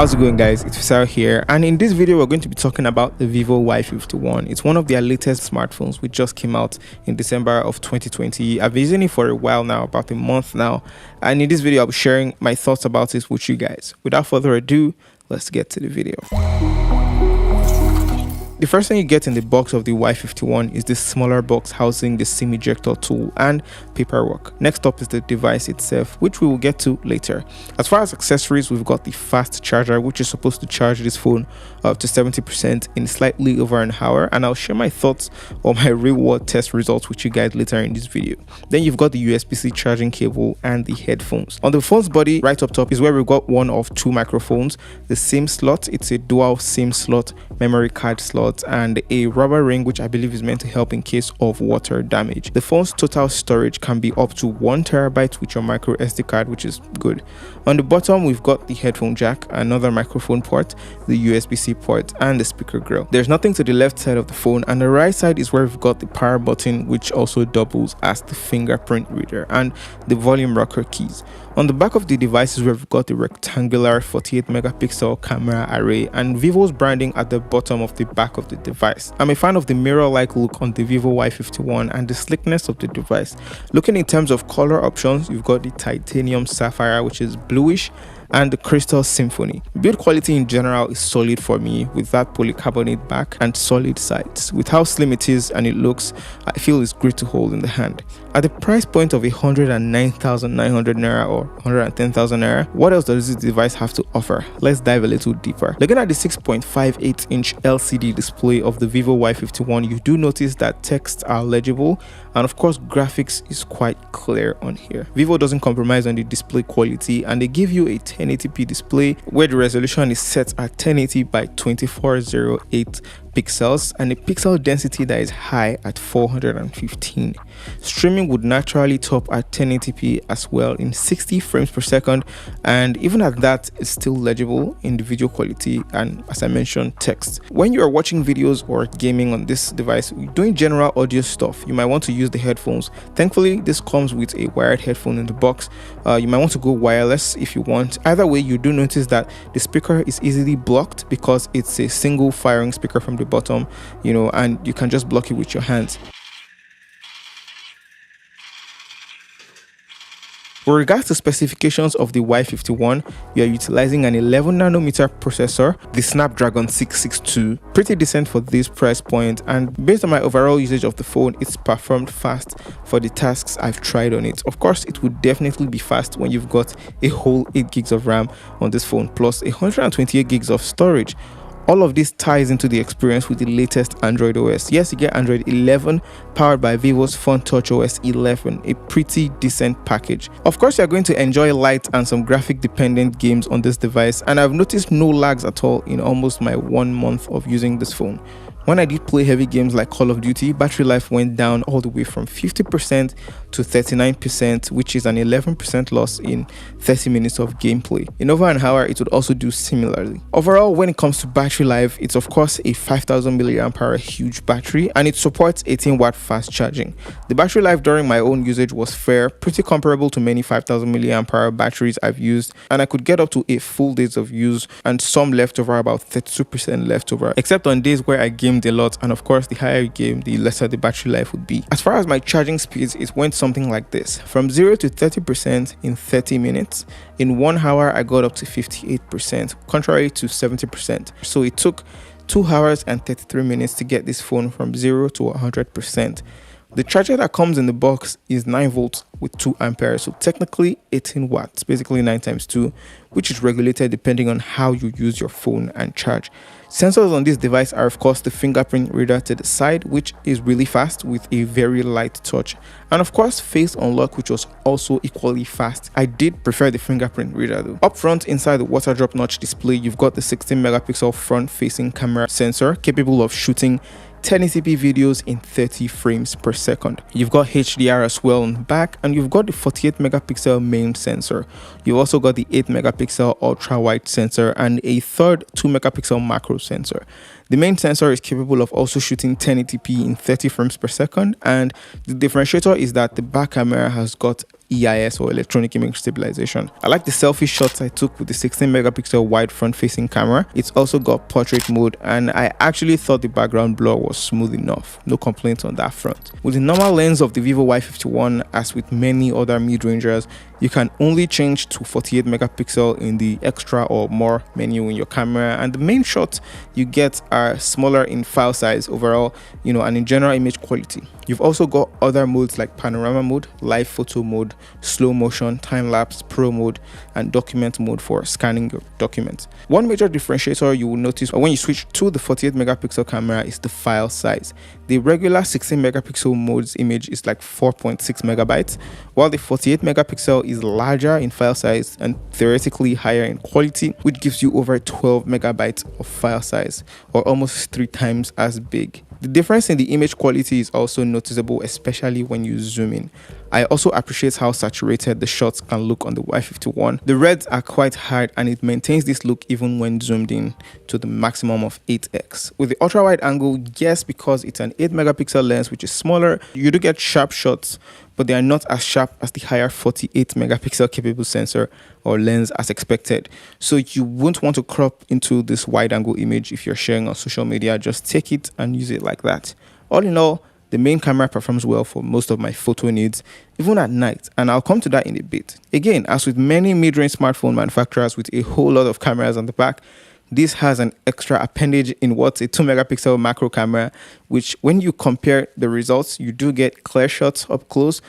How's it going, guys? It's Fisayo here, and in this video we're going to be talking about the Vivo Y51. It's one of their latest smartphones which just came out in December of 2020. I've been using it for a while now, about a month now, and in this video I'll be sharing my thoughts about it with you guys. Without further ado, let's get to the video. The first thing you get in the box of the Y51 is this smaller box housing the SIM ejector tool and paperwork. Next up is the device itself, which we will get to later. As far as accessories, we've got the fast charger, which is supposed to charge this phone up to 70% in slightly over an hour, and I'll share my thoughts on my real world test results with you guys later in this video. Then you've got the USB-C charging cable and the headphones. On the phone's body, right up top, is where we've got one of two microphones, the SIM slot. It's a dual SIM slot, memory card slot, and a rubber ring, which I believe is meant to help in case of water damage. The phone's total storage can be up to 1 terabyte with your micro SD card, which is good. On the bottom, we've got the headphone jack, another microphone port, the USB-C port, and the speaker grill. There's nothing to the left side of the phone, and the right side is where we've got the power button, which also doubles as the fingerprint reader, and the volume rocker keys. On the back of the device is where we've got the rectangular 48 megapixel camera array and Vivo's branding at the bottom of the back of the device. I'm a fan of the mirror-like look on the Vivo Y51 and the slickness of the device. Looking in terms of color options, you've got the titanium sapphire, which is bluish, and the crystal symphony. Build quality in general is solid for me, with that polycarbonate back and solid sides. With how slim it is and it looks, I feel it's great to hold in the hand. At the price point of 109,900 naira or 110,000 naira, what else does this device have to offer? Let's dive a little deeper. Looking at the 6.58-inch LCD display of the Vivo Y51, you do notice that texts are legible, and of course graphics is quite clear on here. Vivo doesn't compromise on the display quality, and they give you a 1080p display where the resolution is set at 1080 by 2408 pixels and a pixel density that is high at 415. Streaming would naturally top at 1080p as well in 60 frames per second, and even at that it's still legible in the video quality and, as I mentioned, text. When you are watching videos or gaming on this device, doing general audio stuff, you might want to use the headphones. Thankfully, this comes with a wired headphone in the box. You might want to go wireless if you want. Either way, you do notice that the speaker is easily blocked because it's a single firing speaker from the bottom, and you can just block it with your hands. With regards to specifications of the Y51, you are utilizing an 11 nanometer processor, the Snapdragon 662, pretty decent for this price point, and based on my overall usage of the phone, it's performed fast for the tasks I've tried on it. Of course, it would definitely be fast when you've got a whole 8 gigs of RAM on this phone, plus 128 gigs of storage. All of this ties into the experience with the latest Android OS. Yes, you get Android 11 powered by Vivo's FunTouch OS 11, a pretty decent package. Of course, you're going to enjoy light and some graphic dependent games on this device, and I've noticed no lags at all in almost my 1 month of using this phone. When I did play heavy games like Call of Duty, battery life went down all the way from 50% to 39%, which is an 11% loss in 30 minutes of gameplay. In over an hour, it would also do similarly. Overall, when it comes to battery life, it's of course a 5000 mAh huge battery, and it supports 18-watt fast charging. The battery life during my own usage was fair, pretty comparable to many 5000 mAh batteries I've used, and I could get up to a full days of use and some leftover, about 32% leftover, except on days where I gamed a lot, and of course the higher you game, the lesser the battery life would be. As far as my charging speeds, it went something like this: from 0 to 30% in 30 minutes. In 1 hour I got up to 58%, contrary to 70%. So it took 2 hours and 33 minutes to get this phone from 0 to 100%. The charger that comes in the box is 9 volts with 2 amperes, so technically 18 watts, basically 9 times 2, which is regulated depending on how you use your phone and charge. Sensors on this device are of course the fingerprint reader to the side, which is really fast with a very light touch, and of course face unlock, which was also equally fast. I did prefer the fingerprint reader though. Up front, inside the water drop notch display, you've got the 16 megapixel front facing camera sensor capable of shooting 1080p videos in 30 frames per second. You've got HDR as well on the back, and you've got the 48 megapixel main sensor. You've also got the 8 megapixel ultra wide sensor and a third 2 megapixel macro sensor. The main sensor is capable of also shooting 1080p in 30 frames per second, and the differentiator is that the back camera has got EIS or electronic image stabilization. I like the selfie shots I took with the 16 megapixel wide front facing camera. It's also got portrait mode, and I actually thought the background blur was smooth enough. No complaints on that front. With the normal lens of the vivo Y51, as with many other mid-rangers, you can only change to 48 megapixel in the extra or more menu in your camera, and the main shots you get are smaller in file size overall, and in general image quality. You've also got other modes like panorama mode, live photo mode, slow motion, time lapse, pro mode, and document mode for scanning your documents. One major differentiator you will notice when you switch to the 48 megapixel camera is the file size. The regular 16 megapixel mode's image is like 4.6 megabytes, while the 48 megapixel is larger in file size and theoretically higher in quality, which gives you over 12 megabytes of file size, or almost 3 times as big. The difference in the image quality is also noticeable, especially when you zoom in. I also appreciate how saturated the shots can look on the Y51. The reds are quite hard, and it maintains this look even when zoomed in to the maximum of 8x. With the ultra wide angle, yes, because it's an 8 megapixel lens which is smaller, you do get sharp shots, but they are not as sharp as the higher 48 megapixel capable sensor or lens as expected. So you won't want to crop into this wide angle image if you're sharing on social media. Just take it and use it like that. All in all, the main camera performs well for most of my photo needs, even at night, and I'll come to that in a bit. Again, as with many mid-range smartphone manufacturers with a whole lot of cameras on the back, this has an extra appendage in what's a 2 megapixel macro camera, which when you compare the results, you do get clear shots up close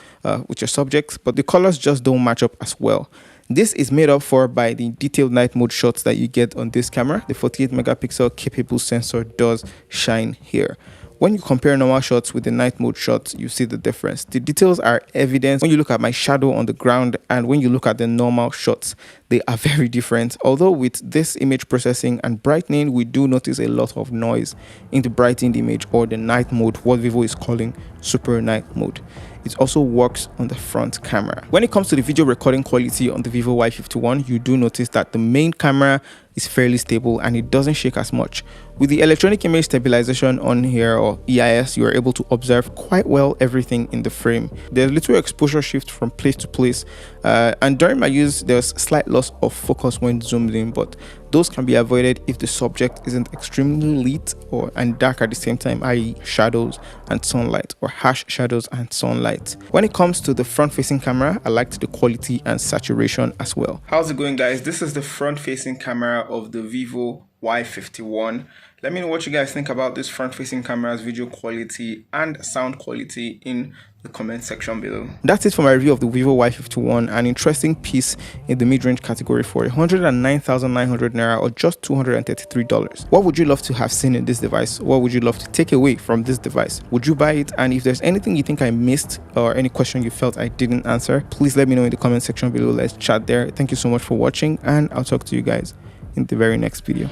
with your subjects, but the colors just don't match up as well. This is made up for by the detailed night mode shots that you get on this camera. The 48 megapixel capable sensor does shine here. When you compare normal shots with the night mode shots, you see the difference. The details are evident when you look at my shadow on the ground, and when you look at the normal shots, they are very different. Although with this image processing and brightening, we do notice a lot of noise in the brightened image, or the night mode, what Vivo is calling super night mode. It also works on the front camera. When it comes to the video recording quality on the vivo Y51, you do notice that the main camera is fairly stable and it doesn't shake as much. With the electronic image stabilization on here, or EIS, you are able to observe quite well everything in the frame. There's little exposure shift from place to place, and during my use there's slight loss of focus when zoomed in, but those can be avoided if the subject isn't extremely lit and dark at the same time, i.e. shadows and sunlight, or harsh shadows and sunlight. When it comes to the front facing camera, I liked the quality and saturation as well. How's it going, guys? This is the front facing camera of the vivo Y51. Let me know what you guys think about this front facing camera's video quality and sound quality in the comment section below. That's it for my review of the vivo Y51, an interesting piece in the mid-range category for 109,900 naira, or just $233. What would you love to have seen in this device? What would you love to take away from this device? Would you buy it? And if there's anything you think I missed, or any question you felt I didn't answer, please let me know in the comment section below. Let's chat there. Thank you so much for watching, and I'll talk to you guys in the very next video.